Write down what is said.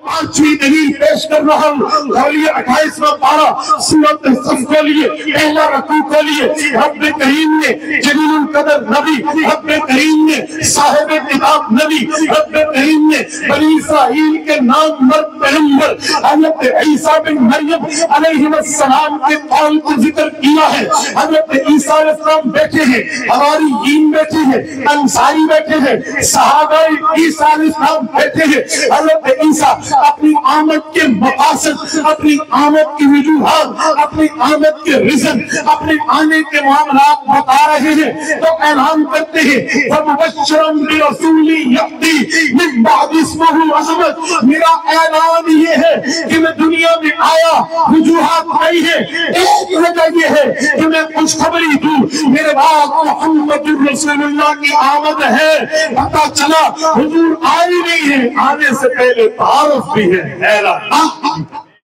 پانچویں دلیل پیش کر رہا ہوں. کھولیے 28واں پارہ سورۃ الصف کھولیے پہلا رکوع کھولیے. رب کریم نے جلیل القدر نبی، رب کریم نے صاحب کتاب نبی، رب کریم نے بنی اسرائیل کے نام مرد پیغمبر حضرت عیسیٰ بن مریم علیہ السلام کے قول کو ذکر کیا ہے. حضرت عیسیٰ علیہ السلام بیٹھے ہیں، حواریین بیٹھے ہیں، انصاری بیٹھے ہیں، صحابہ عیسیٰ علیہ السلام بیٹھے ہیں. حضرت عیسیٰ اپنی آمد کے مقاصد، اپنی آمد کی وجوہات، اپنی آمد کے ریزن، اپنے آنے کے معاملات بتا رہے ہیں تو اعلان کرتے ہیں فَمُبَشِّرًا بِرَسُولٍ يَأْتِي مِن بَعْدِ اسْمُهُ أَحْمَدُ. میرا اعلان یہ ہے کہ میں دنیا میں آیا، وجوہات آئی ہے، ایک وجہ یہ ہے کہ میں خوشخبری دوں میرے بعد محمد رسول اللہ کی آمد ہے. پتہ چلا حضور آئی نہیں ہے، آنے سے پہلے تعارف بھی ہے.